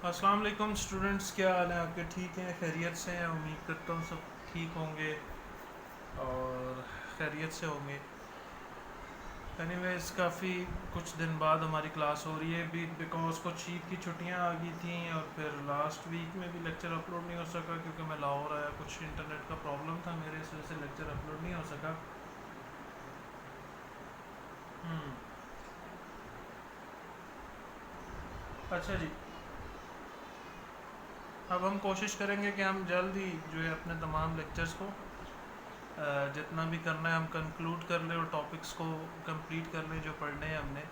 अस्सलाम वालेकुम स्टूडेंट्स, क्या हाल है आपके? ठीक हैं, खैरियत से हैं? उम्मीद करता हूँ सब ठीक होंगे और खैरियत से होंगे। एनीवेज, काफ़ी कुछ दिन बाद हमारी क्लास हो रही है भी बिकॉज कुछ ईद की छुट्टियाँ आ गई थी और फिर लास्ट वीक में भी लेक्चर अपलोड नहीं हो सका क्योंकि मैं लाहौर आया, कुछ इंटरनेट का प्रॉब्लम था मेरे, इस वजह से लेक्चर अपलोड नहीं हो सका। हम्म। अच्छा जी, अब हम कोशिश करेंगे कि हम जल्द ही जो है अपने तमाम लेक्चर्स को जितना भी करना है हम कंक्लूड कर लें और टॉपिक्स को कंप्लीट कर लें जो पढ़ने हैं हमने।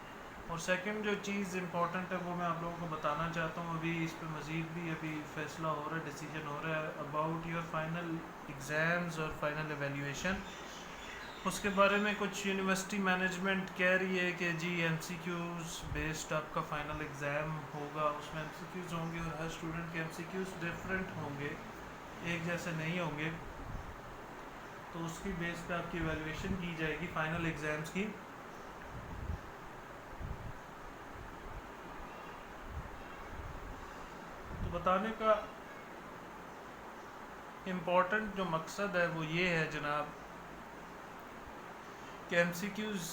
और सेकंड जो चीज़ इम्पॉर्टेंट है वो मैं आप लोगों को बताना चाहता हूँ, अभी इस पर मज़ीद भी अभी फ़ैसला हो रहा है, डिसीजन हो रहा है अबाउट योर फाइनल एग्ज़ाम्स और फाइनल एवेल्यूएशन। उसके बारे में कुछ यूनिवर्सिटी मैनेजमेंट कह रही है कि जी एमसीक्यूज़ बेस्ड आपका फ़ाइनल एग्ज़ाम होगा, उसमें एमसीक्यूज़ होंगे और हर स्टूडेंट के एमसीक्यूज़ डिफरेंट होंगे, एक जैसे नहीं होंगे। तो उसकी बेस पे आपकी एवेल्यूएशन की जाएगी फाइनल एग्ज़ाम्स की। तो बताने का इम्पोर्टेंट जो मकसद है वो ये है जनाब कि एमसीक्यूज़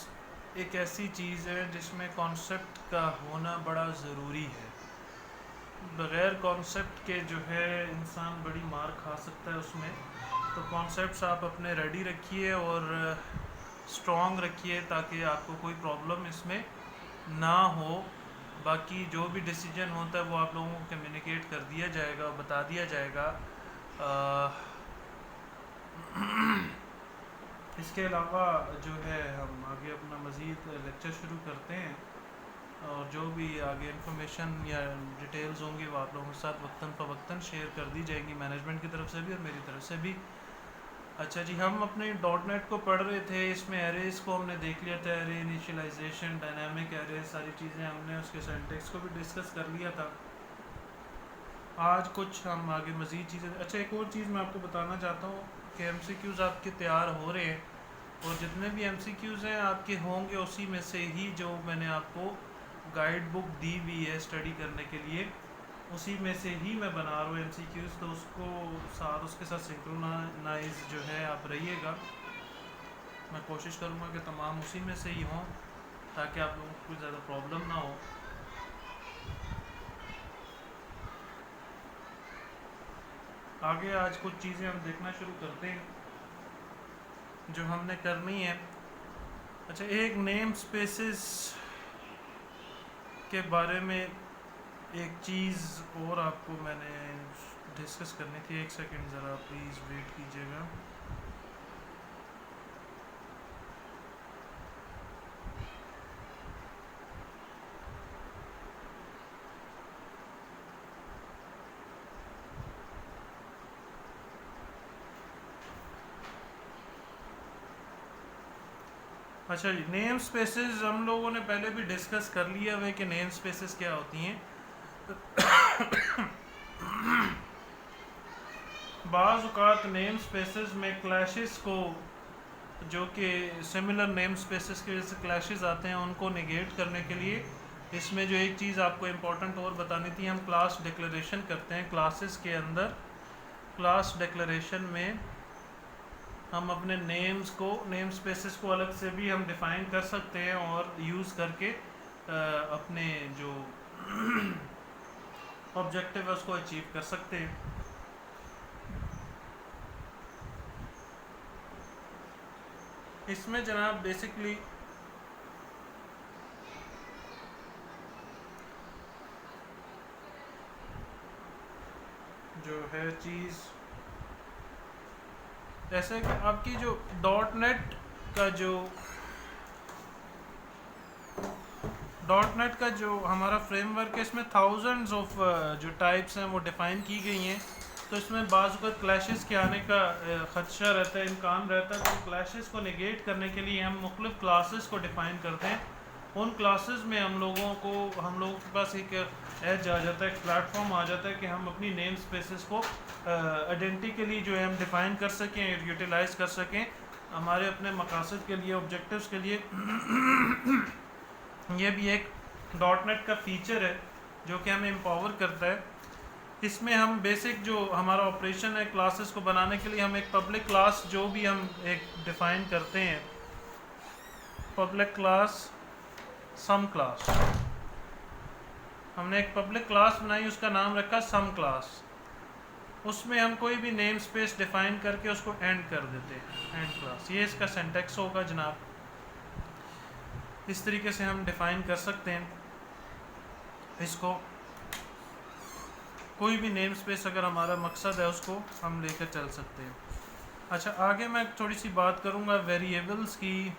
एक ऐसी चीज़ है जिसमें कॉन्सेप्ट का होना बड़ा ज़रूरी है। बग़ैर कॉन्सेप्ट के जो है इंसान बड़ी मार खा सकता है उसमें। तो कॉन्सेप्ट्स आप अपने रेडी रखिए और स्ट्रॉन्ग रखिए ताकि आपको कोई प्रॉब्लम इसमें ना हो। बाकी जो भी डिसीजन होता है वो आप लोगों को कम्युनिकेट कर दिया जाएगा, बता दिया जाएगा। इसके अलावा जो है हम आगे अपना मज़ीद लेक्चर शुरू करते हैं और जो भी आगे इन्फॉर्मेशन या डिटेल्स होंगी वो आप लोगों के साथ वक्तन फ़वक्तन शेयर कर दी जाएंगी, मैनेजमेंट की तरफ से भी और मेरी तरफ से भी। अच्छा जी, हम अपने डॉट नेट को पढ़ रहे थे, इसमें एरेज़ को हमने देख लिया था, एरे इनिशियलाइजेशन, डायनामिक एरे, सारी चीज़ें हमने उसके सिंटैक्स को भी डिस्कस कर लिया था। आज कुछ हम आगे मज़ीद चीज़ें। अच्छा, एक और चीज़ मैं आपको बताना चाहता हूँ कि एमसीक्यूज़ आपके तैयार हो रहे हैं और जितने भी एमसीक्यूज़ हैं आपके होंगे उसी में से ही जो मैंने आपको गाइड बुक दी हुई है स्टडी करने के लिए, उसी में से ही मैं बना रहा हूँ एमसीक्यूज़। तो उसको साथ उसके साथ सिंक्रोनाइज जो है आप रहिएगा। मैं कोशिश करूँगा कि तमाम उसी में से ही हों ताकि आप लोगों को कोई ज़्यादा प्रॉब्लम ना हो। आगे आज कुछ चीज़ें हम देखना शुरू करते हैं जो हमने करनी है। अच्छा, एक नेम स्पेसेस के बारे में एक चीज़ और आपको मैंने डिस्कस करनी थी। एक सेकंड ज़रा प्लीज़ वेट कीजिएगा। अच्छा जी, नेम स्पेसेस हम लोगों ने पहले भी डिस्कस कर लिया हुआ कि नेम स्पेसेस क्या होती हैं। बाज़ औक़ात नेम स्पेसेस में क्लैशेस को, जो कि सिमिलर नेम स्पेसेस की वजह से क्लैशेस आते हैं, उनको निगेट करने के लिए इसमें जो एक चीज़ आपको इम्पोर्टेंट और बतानी थी, हम क्लास डिक्लेरेशन करते हैं क्लासेस के अंदर। क्लास डिक्लेरेशन में हम अपने नेम्स को, नेम स्पेसेस को अलग से भी हम डिफ़ाइन कर सकते हैं और यूज़ करके अपने जो ऑब्जेक्टिव है उसको अचीव कर सकते हैं। इसमें जनाब बेसिकली जो है चीज़ ऐसे कि आपकी जो डॉट नेट का जो हमारा फ्रेमवर्क है, इसमें थाउजेंड्स ऑफ जो टाइप्स हैं वो डिफ़ाइन की गई हैं। तो इसमें बाज़ वक़्त क्लैशेस के आने का ख़दशा रहता है, इम्कान रहता है। तो क्लैशेस को निगेट करने के लिए हम मुख्तलिफ़ क्लासेस को डिफ़ाइन करते हैं। उन क्लासेस में हम लोगों के पास एक एज आ जाता है, एक प्लेटफॉर्म आ जाता है कि हम अपनी नेम स्पेसेस को आइडेंटिकली जो है हम डिफ़ाइन कर सकें, यूटिलाइज़ कर सकें हमारे अपने मकासद के लिए, ऑब्जेक्टिव्स के लिए। ये भी एक डॉट नेट का फ़ीचर है जो कि हमें एम्पावर करता है। इसमें हम बेसिक जो हमारा ऑपरेशन है क्लासेस को बनाने के लिए हम एक पब्लिक क्लास जो भी हम एक डिफ़ाइन करते हैं, पब्लिक क्लास सम क्लास, हमने एक पब्लिक क्लास बनाई, उसका नाम रखा सम क्लास। उसमें हम कोई भी नेम स्पेस डिफ़ाइन करके उसको एंड कर देते हैं, एंड क्लास। ये इसका सिंटैक्स होगा जनाब। इस तरीके से हम डिफ़ाइन कर सकते हैं इसको। कोई भी नेम स्पेस अगर हमारा मकसद है उसको हम लेकर चल सकते हैं। अच्छा, आगे मैं थोड़ी सी बात करूँगा वेरिएबल्स की।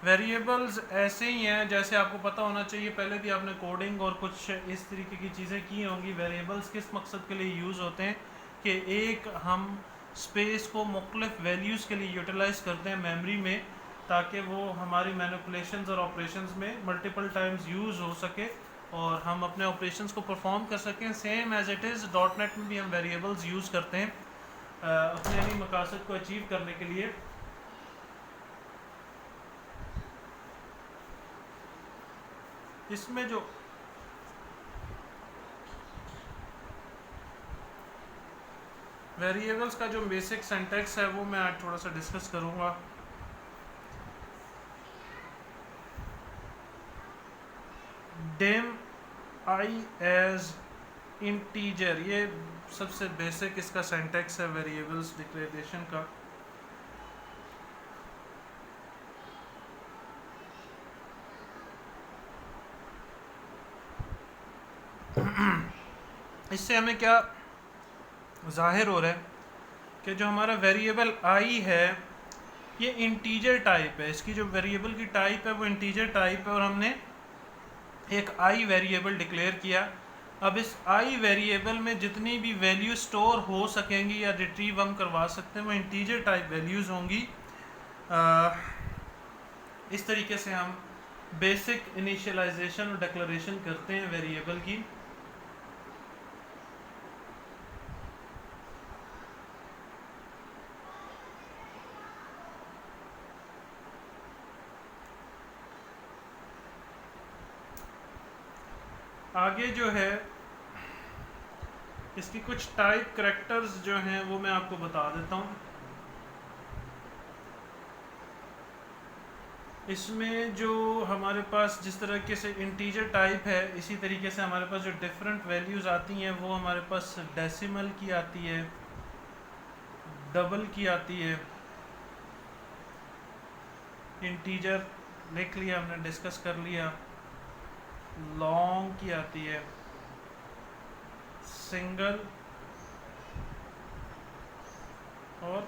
वेरिएबल्स ऐसे ही हैं जैसे आपको पता होना चाहिए, पहले भी आपने कोडिंग और कुछ इस तरीके की चीज़ें की होंगी। वेरिएबल्स किस मकसद के लिए यूज़ होते हैं कि एक हम स्पेस को मुख्तलिफ वैल्यूज़ के लिए यूटिलाइज़ करते हैं मेमोरी में, ताकि वो हमारी मैनिपुलेशंस और ऑपरेशंस में मल्टीपल टाइम्स यूज़ हो सके और हम अपने ऑपरेशंस को परफॉर्म कर सकें। Same as it is dot net में भी हम वेरिएबल्स यूज़ करते हैं अपने इन्हीं मकासद को अचीव करने के लिए। इसमें जो वेरिएबल्स का जो बेसिक सिंटैक्स है वो मैं आज थोड़ा सा डिस्कस करूँगा। डेम आई एज इंटीजर, ये सबसे बेसिक इसका सिंटैक्स है वेरिएबल्स डिक्लेरेशन का। इससे हमें क्या ज़ाहिर हो रहा है कि जो हमारा वेरिएबल आई है ये इंटीजर टाइप है। इसकी जो वेरिएबल की टाइप है वो इंटीजर टाइप है और हमने एक आई वेरिएबल डिक्लेयर किया। अब इस आई वेरिएबल में जितनी भी वैल्यू स्टोर हो सकेंगी या रिट्रीव हम करवा सकते हैं वो इंटीजर टाइप वैल्यूज़ होंगी। इस तरीके से हम बेसिक इनिशियलाइजेशन और डिक्लेरेशन करते हैं वेरिएबल की। आगे जो है इसकी कुछ टाइप करैक्टर्स जो हैं वो मैं आपको बता देता हूँ। इसमें जो हमारे पास जिस तरीके से इंटीजर टाइप है, इसी तरीके से हमारे पास जो डिफरेंट वैल्यूज़ आती हैं वो हमारे पास डेसिमल की आती है, डबल की आती है, इंटीजर लिख लिया हमने, डिस्कस कर लिया, लॉन्ग की आती है, सिंगल और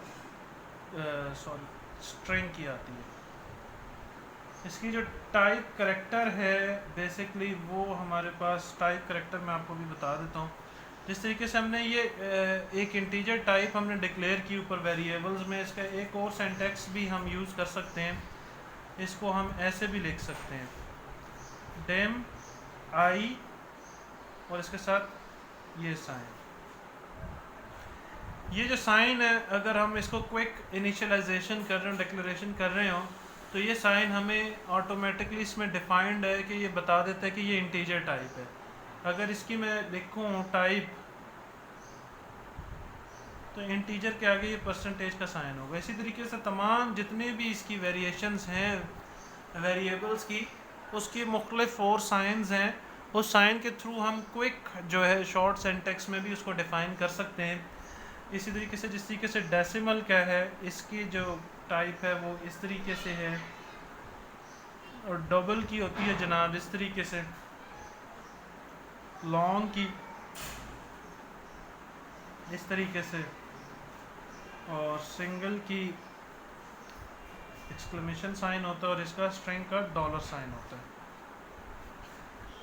स्ट्रिंग की आती है। इसकी जो टाइप करैक्टर है बेसिकली वो हमारे पास टाइप करैक्टर मैं आपको भी बता देता हूँ। जिस तरीके से हमने ये एक इंटीजर टाइप हमने डिक्लेयर की ऊपर वेरिएबल्स में, इसका एक और सिंटैक्स भी हम यूज़ कर सकते हैं। इसको हम ऐसे भी लिख सकते हैं, डेम आई और इसके साथ ये साइन। ये जो साइन है अगर हम इसको क्विक इनिशियलाइजेशन कर रहे हो, डिक्लेरेशन कर रहे हो, तो ये साइन हमें ऑटोमेटिकली इसमें डिफाइंड है कि ये बता देता है कि ये इंटीजर टाइप है। अगर इसकी मैं लिखूँ टाइप, तो इंटीजर के आगे ये परसेंटेज का साइन होगा। इसी तरीके से तमाम जितने भी इसकी वेरिएशंस हैं वेरिएबल्स की, उसकी मुख्तलिफ और साइंस हैं। उस साइन के थ्रू हम क्विक जो है शॉर्ट सेंटेक्स में भी उसको डिफ़ाइन कर सकते हैं। इसी तरीके से जिस तरीके से डेसिमल क्या है, इसकी जो टाइप है वो इस तरीके से है, और डबल की होती है जनाब इस तरीके से, लॉन्ग की इस तरीके से, और सिंगल की एक्सक्लेमेशन साइन होता है और इसका स्ट्रिंग का डॉलर साइन होता है।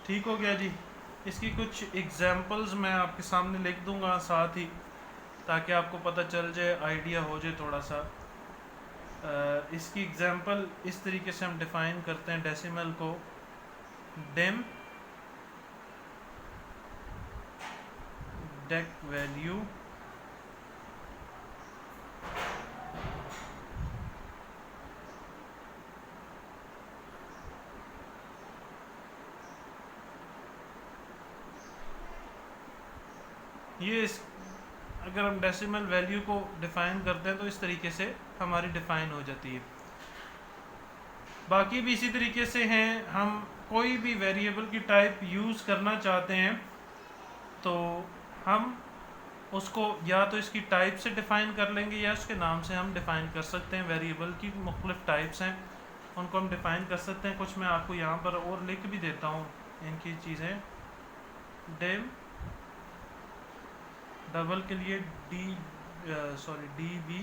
ठीक हो गया जी। इसकी कुछ एग्जांपल्स मैं आपके सामने लिख दूंगा साथ ही, ताकि आपको पता चल जाए, आइडिया हो जाए थोड़ा सा। इसकी एग्जांपल इस तरीके से हम डिफ़ाइन करते हैं डेसिमल को, डेम डेक वैल्यू ये अगर हम डेसिमल वैल्यू को डिफ़ाइन करते हैं तो इस तरीके से हमारी डिफ़ाइन हो जाती है। बाकी भी इसी तरीके से हैं, हम कोई भी वेरिएबल की टाइप यूज़ करना चाहते हैं तो हम उसको या तो इसकी टाइप से डिफ़ाइन कर लेंगे या उसके नाम से हम डिफ़ाइन कर सकते हैं। वेरिएबल की मुख्तलिफ टाइप्स हैं, उनको हम डिफ़ाइन कर सकते हैं। कुछ मैं आपको यहाँ पर और लिख भी देता हूँ इनकी चीज़ें। डिम डबल के लिए D V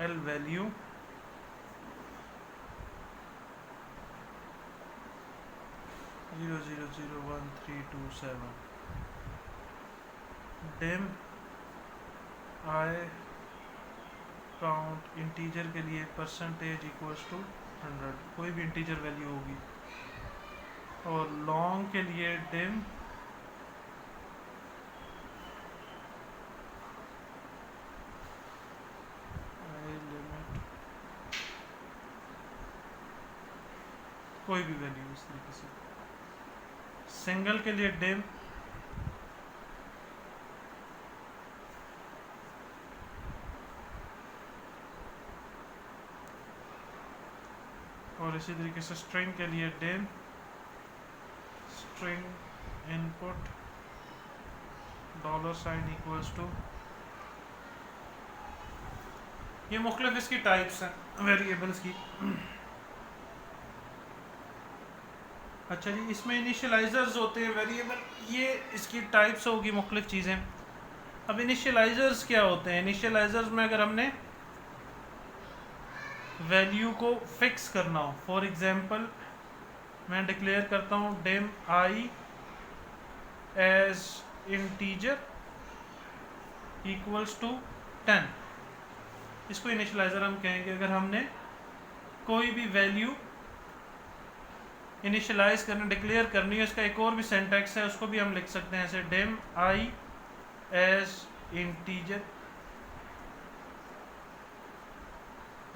L value, 000132 dim I count integer के लिए परसेंटेज इक्वल्स टू 100, कोई भी इंटीजर वैल्यू होगी। और लॉन्ग के लिए डिम कोई भी वैल्यू इस तरीके से। सिंगल के लिए डिम और इसी तरीके से स्ट्रिंग के लिए dim string input $sign equals to. ये मुख्तलिफ इसकी टाइप्स हैं वेरिएबल्स की। अच्छा जी, इसमें इनिशियलाइजर्स होते हैं वेरिएबल, ये इसकी टाइप्स होगी मुख्तलिफ चीज़ें। अब इनिशियलाइजर्स क्या होते हैं? इनिशियलाइजर्स में अगर हमने वैल्यू को फिक्स करना हो, फॉर एग्जांपल मैं डिक्लेयर करता हूँ dim I as integer equals to 10, इसको इनिशियलाइजर हम कहेंगे। अगर हमने कोई भी वैल्यू इनिशियलाइज करना, डिक्लेयर करनी है, इसका एक और भी सिंटैक्स है, उसको भी हम लिख सकते हैं ऐसे डिम आई एज इंटीजर।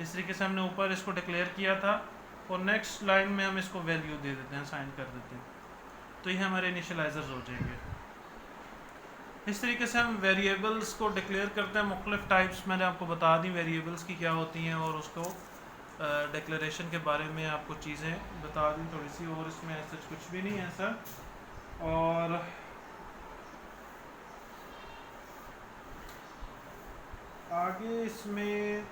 इस तरीके से हमने ऊपर इसको डिक्लेयर किया था और नेक्स्ट लाइन में हम इसको वैल्यू दे देते हैं, साइन कर देते हैं, तो ये हमारे इनिशियलाइजर्स हो जाएंगे। इस तरीके से हम वेरिएबल्स को डिक्लेयर करते हैं। मुख्तलिफ टाइप्स मैंने आपको बता दी वेरिएबल्स की क्या होती हैं, और उसको डिक्लेरेशन के बारे में आपको चीज़ें बता दी थोड़ी सी, और इसमें ऐसा कुछ भी नहीं है सर। और आगे इसमें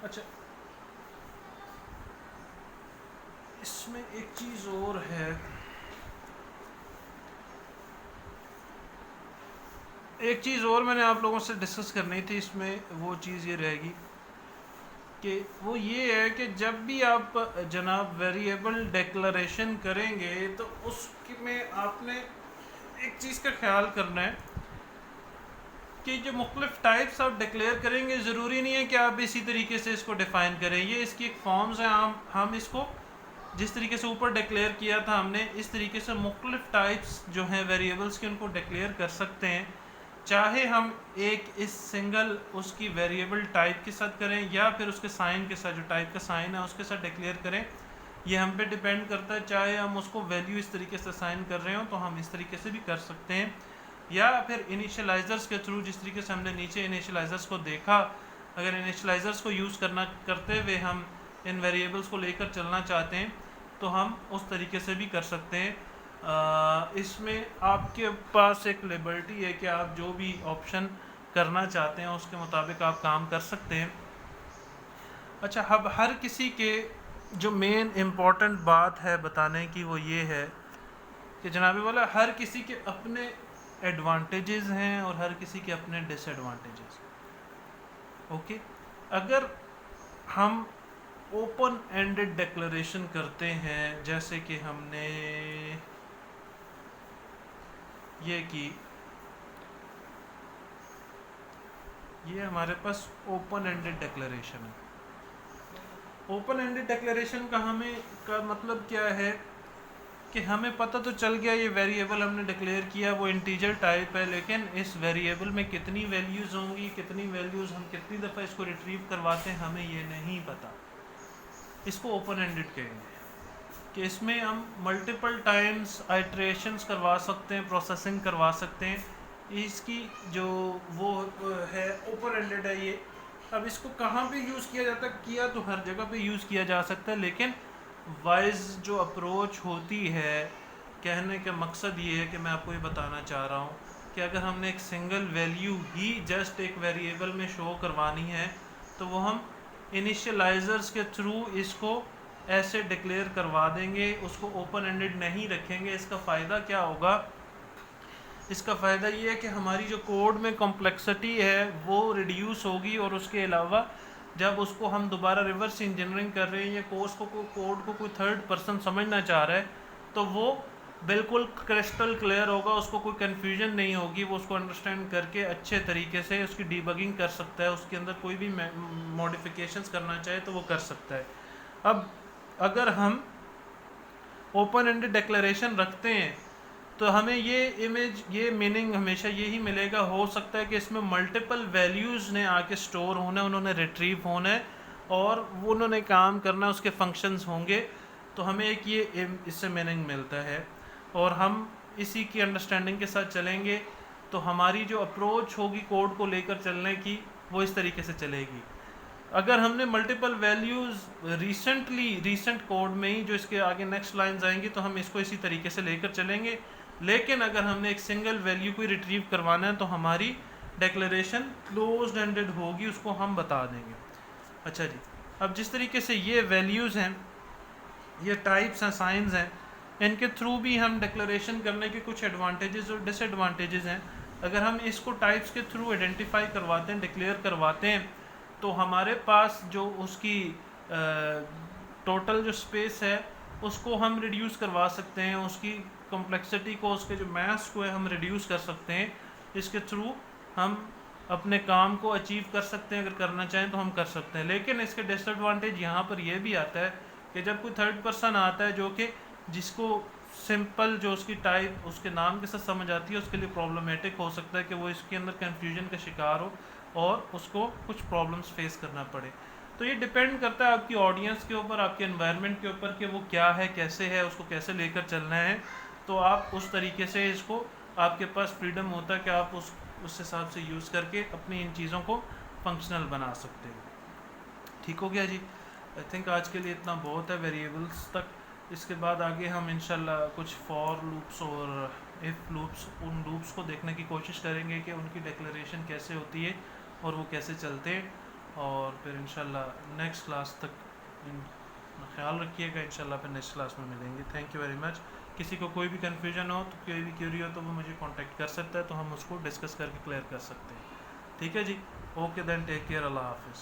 अच्छा, इसमें एक चीज़ और है, एक चीज़ और मैंने आप लोगों से डिस्कस करनी थी। इसमें वो चीज़ ये रहेगी कि वो ये है कि जब भी आप जनाब वेरिएबल डिक्लेरेशन करेंगे तो उसमें आपने एक चीज़ का ख्याल करना है कि जो मुख्तलिफ टाइप्स आप डिक्लेयर करेंगे, ज़रूरी नहीं है कि आप इसी तरीके से इसको डिफ़ाइन करें। ये इसकी एक फॉर्म्स हैं, हम इसको जिस तरीके से ऊपर डिक्लेयर किया था हमने, इस तरीके से मुख्तलिफ टाइप्स जो हैं वेरिएबल्स के, उनको डिक्लेयर कर सकते हैं। चाहे हम एक इस सिंगल उसकी वेरिएबल टाइप के साथ करें या फिर उसके साइन के साथ, जो टाइप का साइन है उसके साथ डिक्लेयर करें, ये हम पे डिपेंड करता है। चाहे हम उसको वैल्यू इस तरीके से साइन कर रहे हो तो हम इस तरीके से भी कर सकते हैं, या फिर इनिशियलाइजर्स के थ्रू, जिस तरीके से हमने नीचे इनिशियलाइजर्स को देखा, अगर इनिशियलाइजर्स को यूज़ करते हुए हम इन वेरिएबल्स को लेकर चलना चाहते हैं तो हम उस तरीके से भी कर सकते हैं। इसमें आपके पास एक लिबर्टी है कि आप जो भी ऑप्शन करना चाहते हैं उसके मुताबिक आप काम कर सकते हैं। अच्छा, अब हर किसी के जो मेन इम्पॉर्टेंट बात है बताने की वो ये है कि जनाबे वाला हर किसी के अपने एडवांटेजेस हैं और हर किसी के अपने डिसएडवांटेजेस। ओके, अगर हम ओपन एंडेड डिक्लेरेशन करते हैं, जैसे कि हमने ये की, ये हमारे पास ओपन एंडेड डिक्लेरेशन है। ओपन एंडेड डिक्लेरेशन का मतलब क्या है कि हमें पता तो चल गया ये वेरिएबल हमने डिक्लेयर किया वो इंटीजर टाइप है, लेकिन इस वेरिएबल में कितनी वैल्यूज़ होंगी, कितनी वैल्यूज़ हम कितनी दफ़ा इसको रिट्रीव करवाते हैं हमें ये नहीं पता। इसको ओपन एंडेड कहेंगे कि इसमें हम मल्टीपल टाइम्स आइट्रेशंस करवा सकते हैं, प्रोसेसिंग करवा सकते हैं। इसकी जो वो है ओपन एंडेड है ये। अब इसको कहाँ पे यूज़ किया जाता है, किया तो हर जगह पे यूज़ किया जा सकता है, लेकिन वाइज जो अप्रोच होती है, कहने का मकसद ये है कि मैं आपको ये बताना चाह रहा हूँ कि अगर हमने एक सिंगल वैल्यू ही जस्ट एक वेरिएबल में शो करवानी है तो वो हम इनिशियलाइजर्स के थ्रू इसको ऐसे डिक्लेयर करवा देंगे, उसको ओपन एंडेड नहीं रखेंगे। इसका फ़ायदा क्या होगा, इसका फ़ायदा ये है कि हमारी जो कोड में कॉम्प्लेक्सिटी है वो रिड्यूस होगी, और उसके अलावा जब उसको हम दोबारा रिवर्स इंजीनियरिंग कर रहे हैं या कोड को कोई थर्ड पर्सन समझना चाह रहा है तो वो बिल्कुल क्रिस्टल क्लियर होगा, उसको कोई कन्फ्यूजन नहीं होगी, वो उसको अंडरस्टैंड करके अच्छे तरीके से उसकी डीबगिंग कर सकता है, उसके अंदर कोई भी मॉडिफिकेशंस करना चाहे तो वो कर सकता है। अब अगर हम ओपन एंडेड डिक्लेरेशन रखते हैं तो हमें ये मीनिंग हमेशा यही मिलेगा, हो सकता है कि इसमें मल्टीपल वैल्यूज़ ने आके स्टोर होना है, उन्होंने रिट्रीव होना है और वो उन्होंने काम करना है, उसके फंक्शंस होंगे, तो हमें एक ये इससे मीनिंग मिलता है। और हम इसी की अंडरस्टैंडिंग के साथ चलेंगे तो हमारी जो अप्रोच होगी कोड को लेकर चलने की वो इस तरीके से चलेगी। अगर हमने मल्टीपल वैल्यूज़ रीसेंट कोड में ही जो इसके आगे नेक्स्ट लाइन्स आएंगी तो हम इसको इसी तरीके से लेकर चलेंगे, लेकिन अगर हमने एक सिंगल वैल्यू को रिट्रीव करवाना है तो हमारी डिक्लेरेशन क्लोज्ड एंडेड होगी, उसको हम बता देंगे। अच्छा जी, अब जिस तरीके से ये वैल्यूज़ हैं, ये टाइप्स हैं, साइंस हैं, इनके थ्रू भी हम डिक्लेरेशन करने के कुछ एडवांटेजेस और डिसएडवांटेजेस हैं। अगर हम इसको टाइप्स के थ्रू आइडेंटिफाई करवाते हैं, डिक्लेयर करवाते हैं, तो हमारे पास जो उसकी टोटल जो स्पेस है उसको हम रिड्यूस करवा सकते हैं, उसकी कॉम्प्लेक्सिटी को, उसके जो मैथ्स को है हम रिड्यूस कर सकते हैं। इसके थ्रू हम अपने काम को अचीव कर सकते हैं, अगर करना चाहें तो हम कर सकते हैं। लेकिन इसके डिसएडवांटेज यहाँ पर यह भी आता है कि जब कोई थर्ड पर्सन आता है जो कि जिसको सिंपल जो उसकी टाइप उसके नाम के साथ समझ आती है, उसके लिए प्रॉब्लमेटिक हो सकता है कि वो इसके अंदर कन्फ्यूजन का शिकार हो और उसको कुछ प्रॉब्लम्स फेस करना पड़े। तो ये डिपेंड करता है आपकी ऑडियंस के ऊपर, आपके एनवायरनमेंट के ऊपर कि वो क्या है, कैसे है, उसको कैसे लेकर चलना है। तो आप उस तरीके से इसको, आपके पास फ्रीडम होता है कि आप उस हिसाब से यूज़ करके अपनी इन चीज़ों को फंक्शनल बना सकते हैं। ठीक हो गया जी, आई थिंक आज के लिए इतना बहुत है वेरिएबल्स तक। इसके बाद आगे हम इंशाल्लाह कुछ फॉर लूप्स और इफ़ लूप्स, उन लूप्स को देखने की कोशिश करेंगे कि उनकी डिक्लेरेशन कैसे होती है और वो कैसे चलते हैं। और फिर इंशाल्लाह नेक्स्ट क्लास तक ख्याल रखिएगा, इंशाल्लाह फिर नेक्स्ट क्लास में मिलेंगे। Thank you very much. किसी को कोई भी कन्फ्यूजन हो तो, कोई भी क्यूरी हो तो वो मुझे कांटेक्ट कर सकता है, तो हम उसको डिस्कस करके क्लियर कर सकते हैं। ठीक है जी, ओके देन, टेक केयर, अल्लाह हाफिज़।